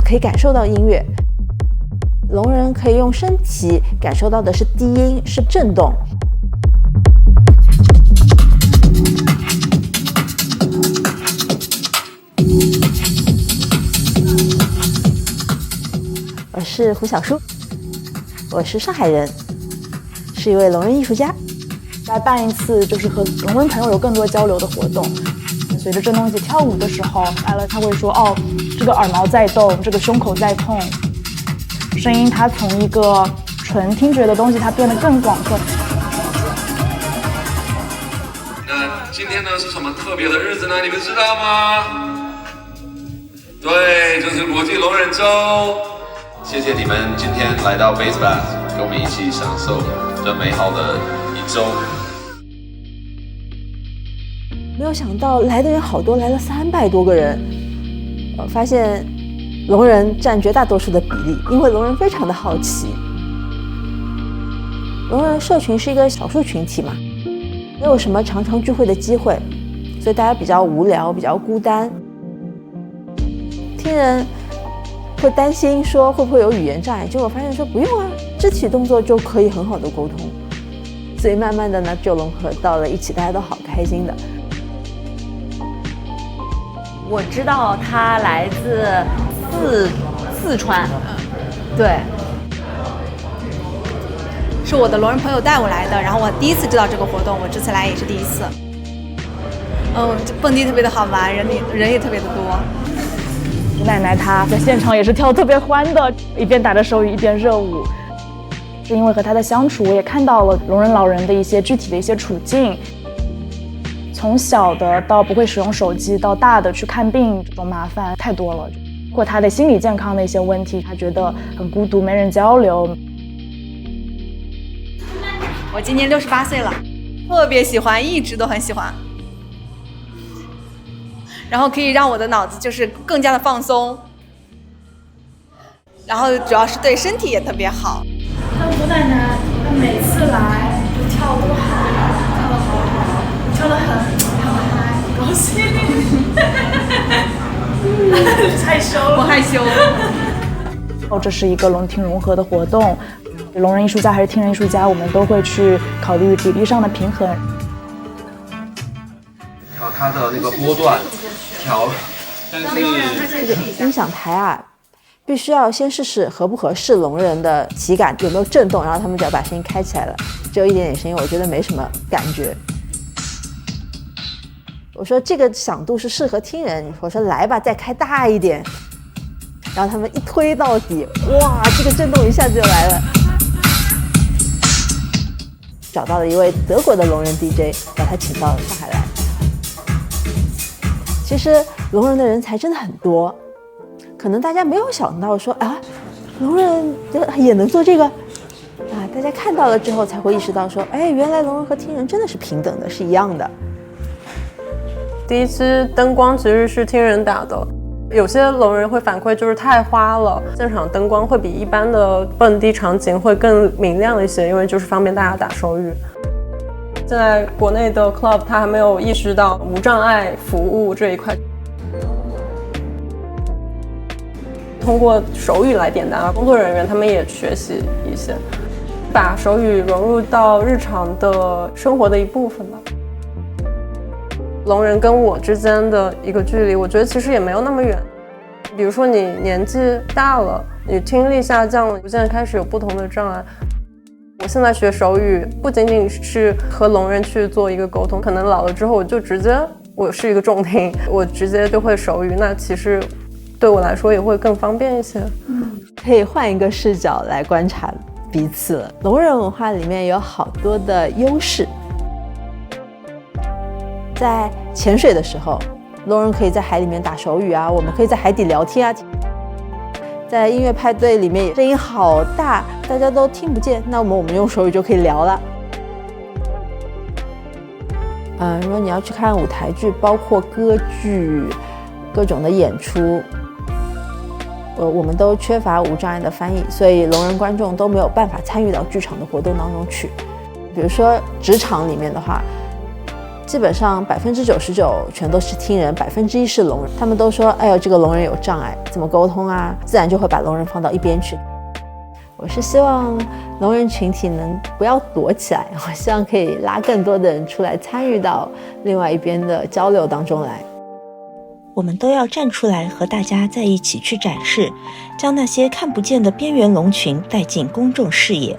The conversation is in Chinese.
可以感受到音乐。聋人可以用身体感受到的是低音，是震动。我是胡小舒，我是上海人，是一位聋人艺术家。来办一次就是和聋人朋友有更多交流的活动。随着震动一起跳舞的时候，来了他会说：“哦，这个耳毛在动，这个胸口在痛。”声音它从一个纯听觉的东西，它变得更广阔。那今天呢是什么特别的日子呢？你们知道吗？对，就是国际聋人周。谢谢你们今天来到 Bass Bath， 跟我们一起享受这美好的一周。没有想到来的人好多，来了300多个人。发现聋人占绝大多数的比例，因为聋人非常的好奇。聋人社群是一个少数群体嘛，没有什么常常聚会的机会，所以大家比较无聊，比较孤单。听人会担心说会不会有语言障碍，结果发现说不用啊，肢体动作就可以很好的沟通。所以慢慢的呢，就融合到了一起，大家都好开心的。我知道他来自四川，对，是我的聋人朋友带我来的，然后我第一次知道这个活动，我这次来也是第一次。蹦迪特别的好玩，人也特别的多。吴奶奶她在现场也是跳得特别欢的，一边打着手语一边热舞。是因为和她的相处，我也看到了聋人老人的一些具体的一些处境。从小的到不会使用手机，到大的去看病，这种麻烦太多了。包括他的心理健康的一些问题，他觉得很孤独，没人交流。我今年68岁了，特别喜欢，一直都很喜欢。然后可以让我的脑子就是更加的放松，然后主要是对身体也特别好。看吴奶奶，她每次来就跳都好，跳得好好，跳得很嗨，高兴。害羞了，我害羞。这是一个聋听融合的活动，聋人艺术家还是听人艺术家，我们都会去考虑比例上的平衡。调它的那个波段，调，但是这个音响台啊，必须要先试试合不合适聋人的体感，有没有震动，然后他们只要把声音开起来了，只有一点点声音，我觉得没什么感觉。我说这个响度是适合听人，我说来吧，再开大一点，然后他们一推到底，哇，这个震动一下子就来了。找到了一位德国的聋人 DJ， 把他请到上海来。其实聋人的人才真的很多，可能大家没有想到说啊，聋人也能做这个啊，大家看到了之后才会意识到说，哎，原来聋人和听人真的是平等的，是一样的。第一期灯光其实是听人打的，有些聋人会反馈就是太花了，现场灯光会比一般的蹦迪场景会更明亮一些，因为就是方便大家打手语。现在国内的 club 它还没有意识到无障碍服务这一块，通过手语来点单，工作人员他们也学习一些，把手语融入到日常的生活的一部分吧。聋人跟我之间的一个距离，我觉得其实也没有那么远。比如说你年纪大了，你听力下降了，逐渐开始有不同的障碍。我现在学手语，不仅仅是和聋人去做一个沟通，可能老了之后我就直接，我是一个重听，我直接就会手语，那其实对我来说也会更方便一些。可以换一个视角来观察彼此。聋人文化里面有好多的优势。在潜水的时候，聋人可以在海里面打手语啊，我们可以在海底聊天啊。在音乐派对里面，声音好大，大家都听不见，那我们用手语就可以聊了。如果你要去看舞台剧，包括歌剧，各种的演出，我们都缺乏无障碍的翻译，所以聋人观众都没有办法参与到剧场的活动当中去。比如说职场里面的话，基本上99%全都是听人，1%是聋人。他们都说，哎呦，这个聋人有障碍，怎么沟通啊？自然就会把聋人放到一边去。我是希望聋人群体能不要躲起来，我希望可以拉更多的人出来参与到另外一边的交流当中来。我们都要站出来和大家在一起去展示，将那些看不见的边缘聋群带进公众视野。